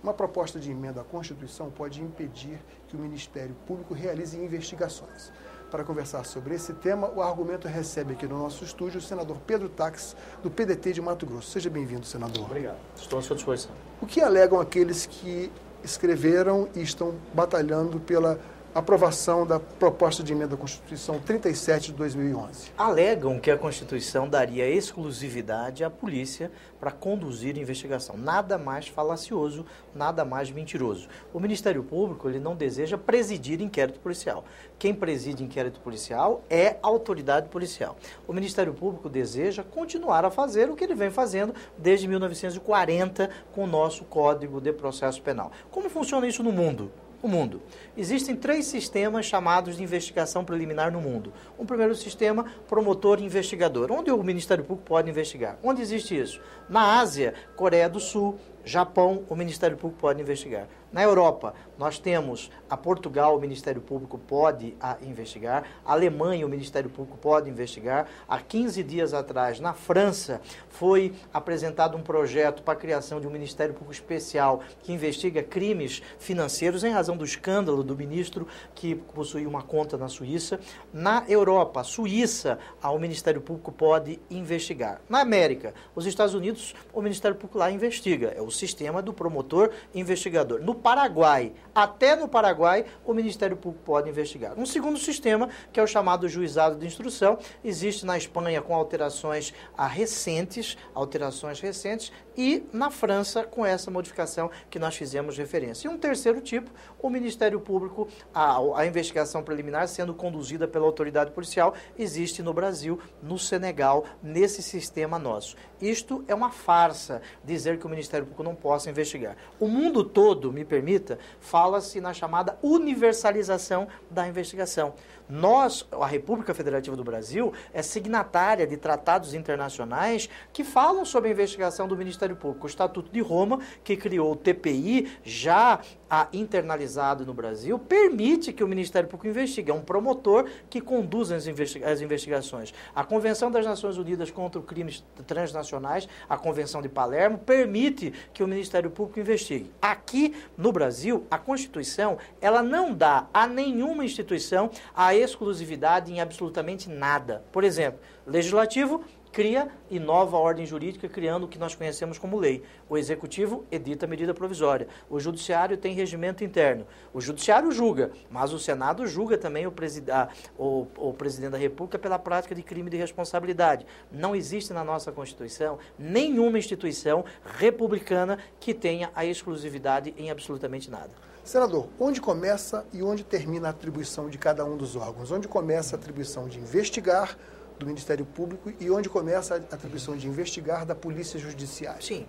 Uma proposta de emenda à Constituição pode impedir que o Ministério Público realize investigações. Para conversar sobre esse tema, o argumento recebe aqui no nosso estúdio o senador Pedro Táxi, do PDT de Mato Grosso. Seja bem-vindo, senador. Obrigado. Estou à sua disposição. O que alegam aqueles que escreveram e estão batalhando pela aprovação da proposta de emenda à Constituição 37 de 2011? Alegam que a Constituição daria exclusividade à polícia para conduzir investigação. Nada mais falacioso, nada mais mentiroso. O Ministério Público ele não deseja presidir inquérito policial. Quem preside inquérito policial é a autoridade policial. O Ministério Público deseja continuar a fazer o que ele vem fazendo desde 1940 com o nosso Código de Processo Penal. Como funciona isso no mundo? O mundo. Existem 3 sistemas chamados de investigação preliminar no mundo. Um primeiro sistema, promotor e investigador. Onde o Ministério Público pode investigar? Onde existe isso? Na Ásia, Coreia do Sul, Japão, o Ministério Público pode investigar. Na Europa, nós temos a Portugal, o Ministério Público pode investigar. A Alemanha, o Ministério Público pode investigar. Há 15 dias atrás, na França, foi apresentado um projeto para a criação de um Ministério Público especial que investiga crimes financeiros em razão do escândalo do ministro que possuía uma conta na Suíça. Na Europa, Suíça, o Ministério Público pode investigar. Na América, os Estados Unidos, o Ministério Público lá investiga. É o sistema do promotor investigador. No Paraguai, até no Paraguai, o Ministério Público pode investigar. Um segundo sistema, que é o chamado juizado de instrução, existe na Espanha com alterações recentes, e na França com essa modificação que nós fizemos referência. E um terceiro tipo, o Ministério Público, a investigação preliminar sendo conduzida pela autoridade policial, existe no Brasil, no Senegal, nesse sistema nosso. Isto é uma farsa, dizer que o Ministério Público não possa investigar. O mundo todo, me permita, fala-se na chamada universalização da investigação. Nós, a República Federativa do Brasil, é signatária de tratados internacionais que falam sobre a investigação do Ministério Público. O Estatuto de Roma, que criou o TPI, já internalizado no Brasil, permite que o Ministério Público investigue. É um promotor que conduz as investigações. A Convenção das Nações Unidas contra os Crimes Transnacionais, a Convenção de Palermo, permite que o Ministério Público investigue. Aqui no Brasil, a Constituição, ela não dá a nenhuma instituição a exclusividade em absolutamente nada. Por exemplo, Legislativo cria e nova ordem jurídica, criando o que nós conhecemos como lei. O Executivo edita medida provisória. O Judiciário tem regimento interno. O Judiciário julga, mas o Senado julga também o Presidente da República pela prática de crime de responsabilidade. Não existe na nossa Constituição nenhuma instituição republicana que tenha a exclusividade em absolutamente nada. Senador, onde começa e onde termina a atribuição de cada um dos órgãos? Onde começa a atribuição de investigar do Ministério Público e onde começa a atribuição de investigar da Polícia Judiciária? Sim,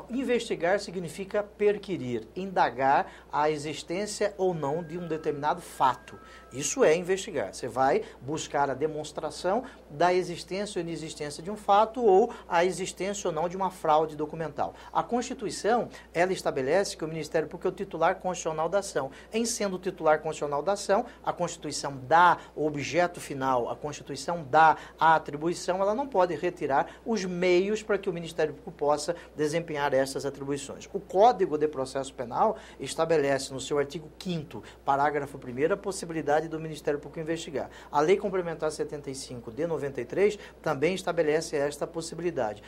investigar significa perquirir, indagar a existência ou não de um determinado fato. Isso é investigar. Você vai buscar a demonstração da existência ou inexistência de um fato ou a existência ou não de uma fraude documental. A Constituição, ela estabelece que o Ministério Público é o titular constitucional da ação. Em sendo o titular constitucional da ação, a Constituição dá o objeto final, a Constituição dá a atribuição, ela não pode retirar os meios para que o Ministério Público possa desempenhar essas atribuições. O Código de Processo Penal estabelece no seu artigo 5º, parágrafo 1º, a possibilidade do Ministério Público investigar. A Lei Complementar 75 de 93 também estabelece esta possibilidade.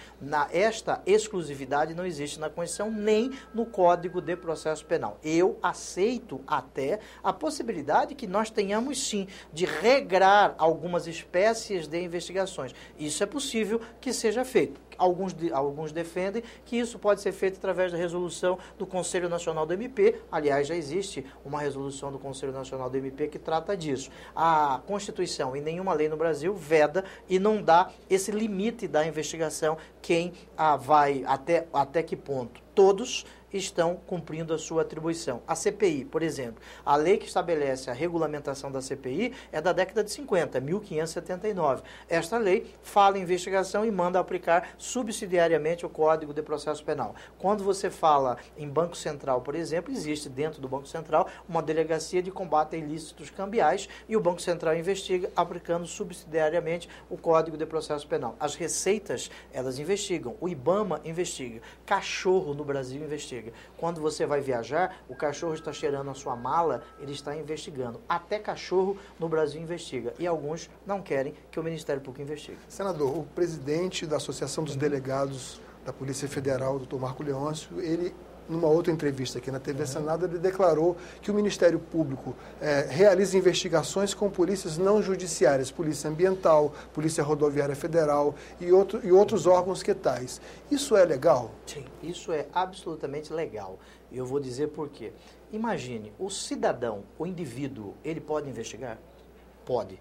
Esta exclusividade não existe na Constituição nem no Código de Processo Penal. Eu aceito até a possibilidade que nós tenhamos sim de regrar algumas espécies de investigações. Isso é possível que seja feito. Alguns defendem que isso pode ser feito através da resolução do Conselho Nacional do MP. Aliás, já existe uma resolução do Conselho Nacional do MP que trata disso. A Constituição e nenhuma lei no Brasil veda e não dá esse limite da investigação quem vai até que ponto. Todos estão cumprindo a sua atribuição. A CPI, por exemplo, a lei que estabelece a regulamentação da CPI é da década de 50, 1579. Esta lei fala em investigação e manda aplicar subsidiariamente o Código de Processo Penal. Quando você fala em Banco Central, por exemplo, existe dentro do Banco Central uma delegacia de combate a ilícitos cambiais e o Banco Central investiga aplicando subsidiariamente o Código de Processo Penal. As receitas, elas investigam. O IBAMA investiga. Cachorro no Brasil investiga. Quando você vai viajar, o cachorro está cheirando a sua mala, ele está investigando. Até cachorro no Brasil investiga. E alguns não querem que o Ministério Público investigue. Senador, o presidente da Associação dos Delegados da Polícia Federal, doutor Marco Leôncio, ele, numa outra entrevista aqui na TV Senado, ele declarou que o Ministério Público realiza investigações com polícias não judiciárias, Polícia Ambiental, Polícia Rodoviária Federal e outros órgãos que tais. Isso é legal? Sim, isso é absolutamente legal. E eu vou dizer por quê. Imagine, o cidadão, o indivíduo, ele pode investigar? Pode.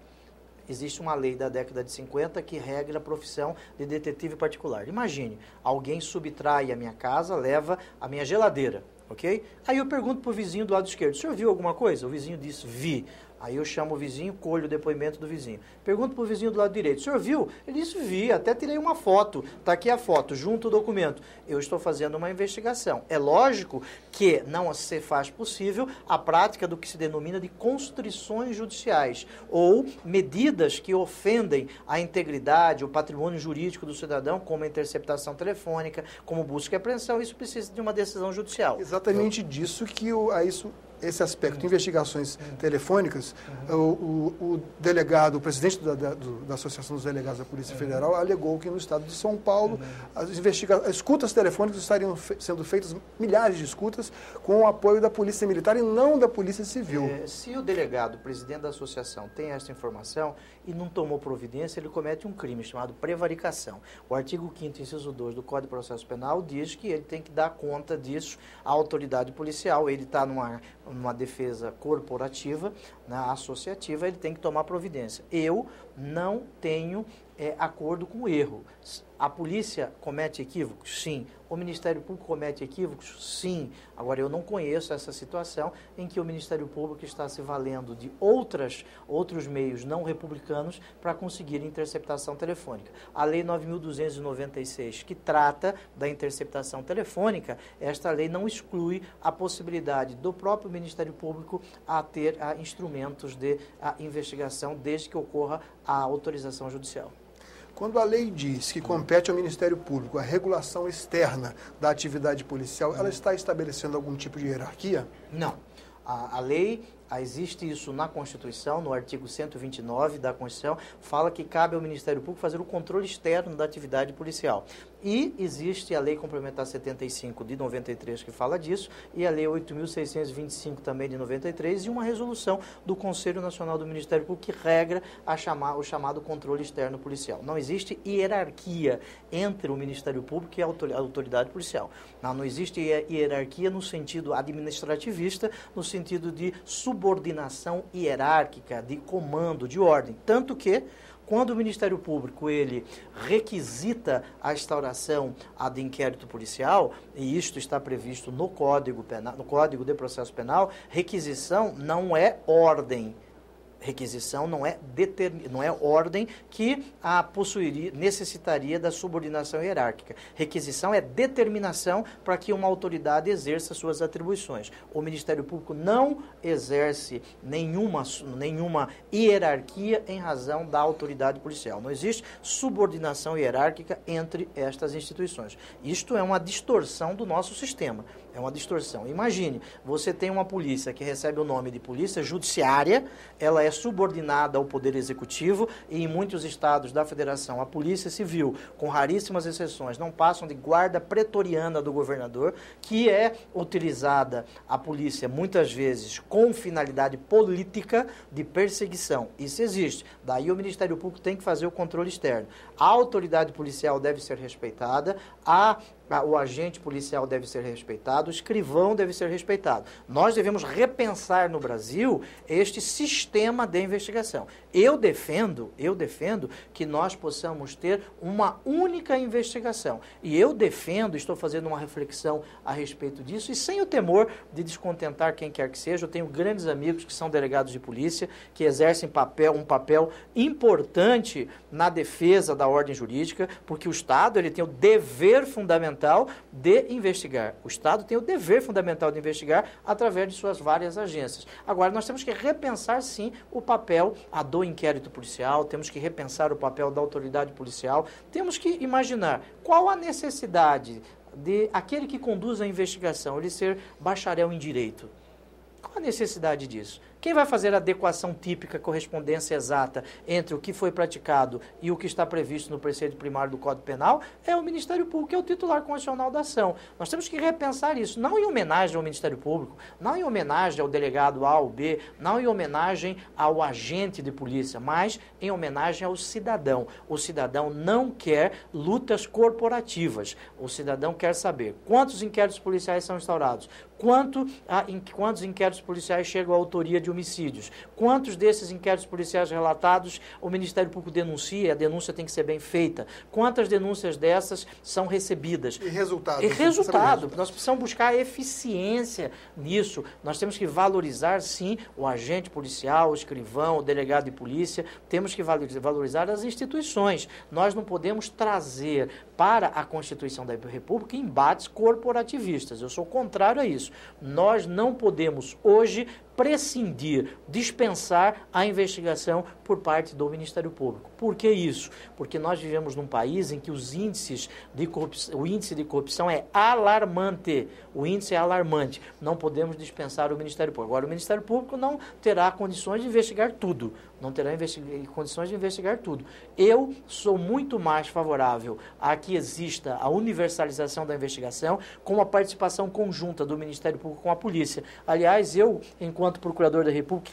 Existe uma lei da década de 50 que regra a profissão de detetive particular. Imagine, alguém subtrai a minha casa, leva a minha geladeira, ok? Aí eu pergunto para o vizinho do lado esquerdo, o senhor viu alguma coisa? O vizinho diz, vi. Aí eu chamo o vizinho, colho o depoimento do vizinho. Pergunto para o vizinho do lado direito, o senhor viu? Ele disse, vi, até tirei uma foto. Está aqui a foto, junto o documento. Eu estou fazendo uma investigação. É lógico que não se faz possível a prática do que se denomina de constrições judiciais, ou medidas que ofendem a integridade, o patrimônio jurídico do cidadão, como a interceptação telefônica, como busca e apreensão. Isso precisa de uma decisão judicial. Exatamente disso que esse aspecto, investigações telefônicas, o delegado, o presidente da Associação dos Delegados da Polícia Federal alegou que no estado de São Paulo as escutas telefônicas estariam sendo feitas, milhares de escutas, com o apoio da Polícia Militar e não da Polícia Civil. Se o delegado, o presidente da associação, tem essa informação e não tomou providência, ele comete um crime chamado prevaricação. O artigo 5º, inciso 2 do Código de Processo Penal diz que ele tem que dar conta disso à autoridade policial. Ele está numa defesa corporativa, associativa, ele tem que tomar providência. Eu não tenho acordo com o erro. A polícia comete equívocos? Sim. O Ministério Público comete equívocos? Sim. Agora, eu não conheço essa situação em que o Ministério Público está se valendo de outros meios não republicanos para conseguir interceptação telefônica. A Lei 9.296, que trata da interceptação telefônica, esta lei não exclui a possibilidade do próprio Ministério Público a ter instrumentos de investigação, desde que ocorra a autorização judicial. Quando a lei diz que compete ao Ministério Público a regulação externa da atividade policial, ela está estabelecendo algum tipo de hierarquia? Não. A lei, existe isso na Constituição, no artigo 129 da Constituição, fala que cabe ao Ministério Público fazer o controle externo da atividade policial. E existe a Lei Complementar 75 de 93 que fala disso, e a Lei 8.625 também de 93, e uma resolução do Conselho Nacional do Ministério Público que regra o chamado controle externo policial. Não existe hierarquia entre o Ministério Público e a autoridade policial. Não existe hierarquia no sentido administrativista, no sentido de subordinação hierárquica, de comando, de ordem. Tanto que, quando o Ministério Público ele requisita a instauração de inquérito policial, e isto está previsto no Código Penal, no Código de Processo Penal, requisição não é ordem. Requisição não é ordem que necessitaria da subordinação hierárquica. Requisição é determinação para que uma autoridade exerça suas atribuições. O Ministério Público não exerce nenhuma hierarquia em razão da autoridade policial. Não existe subordinação hierárquica entre estas instituições. Isto é uma distorção do nosso sistema. É uma distorção. Imagine, você tem uma polícia que recebe o nome de polícia judiciária, ela é subordinada ao Poder Executivo e em muitos estados da Federação a Polícia Civil, com raríssimas exceções, não passam de guarda pretoriana do governador, que é utilizada a polícia muitas vezes com finalidade política de perseguição. Isso existe. Daí o Ministério Público tem que fazer o controle externo. A autoridade policial deve ser respeitada, o agente policial deve ser respeitado, o escrivão deve ser respeitado. Nós devemos repensar no Brasil este sistema de investigação. Eu defendo que nós possamos ter uma única investigação. E eu defendo, estou fazendo uma reflexão a respeito disso, e sem o temor de descontentar quem quer que seja. Eu tenho grandes amigos que são delegados de polícia, que exercem um papel importante na defesa da ordem jurídica, porque o Estado ele tem o dever fundamental de investigar. O Estado tem o dever fundamental de investigar através de suas várias agências. Agora, nós temos que repensar, sim, o papel do inquérito policial, temos que repensar o papel da autoridade policial, temos que imaginar qual a necessidade de aquele que conduz a investigação, ele ser bacharel em direito? Qual a necessidade disso? Quem vai fazer a adequação típica, correspondência exata entre o que foi praticado e o que está previsto no preceito primário do Código Penal é o Ministério Público, que é o titular constitucional da ação. Nós temos que repensar isso, não em homenagem ao Ministério Público, não em homenagem ao delegado A ou B, não em homenagem ao agente de polícia, mas em homenagem ao cidadão. O cidadão não quer lutas corporativas. O cidadão quer saber quantos inquéritos policiais são instaurados, quantos inquéritos policiais chegam à autoria de homicídios, quantos desses inquéritos policiais relatados o Ministério Público denuncia, e a denúncia tem que ser bem feita, quantas denúncias dessas são recebidas. E resultado. E resultado. Nós precisamos buscar eficiência nisso. Nós temos que valorizar, sim, o agente policial, o escrivão, o delegado de polícia, temos que valorizar as instituições. Nós não podemos trazer para a Constituição da República embates corporativistas. Eu sou contrário a isso. Nós não podemos hoje prescindir, dispensar a investigação por parte do Ministério Público. Por que isso? Porque nós vivemos num país em que o índice de corrupção é alarmante. O índice é alarmante. Não podemos dispensar o Ministério Público. Agora, o Ministério Público não terá condições de investigar tudo. Não terá condições de investigar tudo. Eu sou muito mais favorável a que exista a universalização da investigação com a participação conjunta do Ministério Público com a polícia. Aliás, eu, enquanto procurador da República,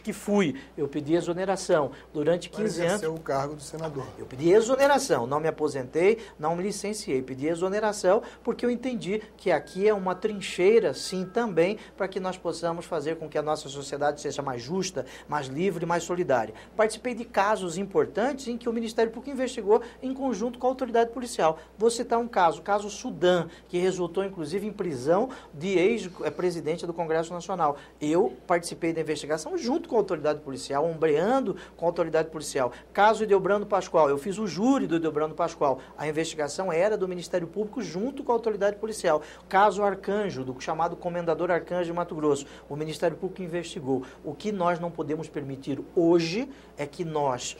eu pedi exoneração durante 15 anos. o cargo do senador. Eu pedi exoneração, não me aposentei, não me licenciei, pedi exoneração porque eu entendi que aqui é uma trincheira, sim, também, para que nós possamos fazer com que a nossa sociedade seja mais justa, mais livre, mais solidária. Participei de casos importantes em que o Ministério Público investigou em conjunto com a autoridade policial. Vou citar um caso, o caso Sudã, que resultou inclusive em prisão de ex-presidente do Congresso Nacional. Eu participei da investigação junto com a autoridade policial, ombreando com a autoridade policial. Caso Edelbrando Pascoal, eu fiz o júri do Edelbrando Pascoal. A investigação era do Ministério Público junto com a autoridade policial. Caso Arcanjo, do chamado Comendador Arcanjo de Mato Grosso, o Ministério Público investigou. O que nós não podemos permitir hoje é que nós,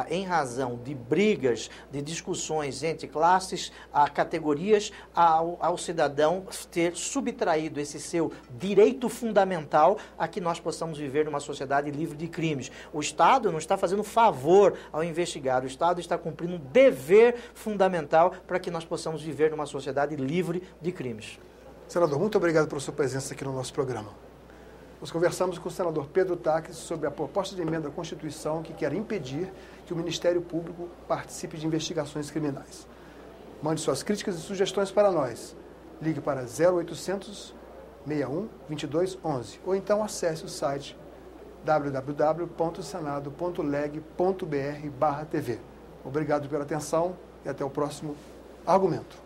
em razão de brigas, de discussões entre classes, categorias, ao cidadão ter subtraído esse seu direito fundamental a que nós possamos viver numa sociedade livre de crimes. O Estado não está fazendo favor ao investigar, o Estado está cumprindo um dever fundamental para que nós possamos viver numa sociedade livre de crimes. Senador, muito obrigado pela sua presença aqui no nosso programa. Nós conversamos com o senador Pedro Taques sobre a proposta de emenda à Constituição que quer impedir que o Ministério Público participe de investigações criminais. Mande suas críticas e sugestões para nós. Ligue para 0800 61 22 11 ou então acesse o site www.senado.leg.br/TV. Obrigado pela atenção e até o próximo argumento.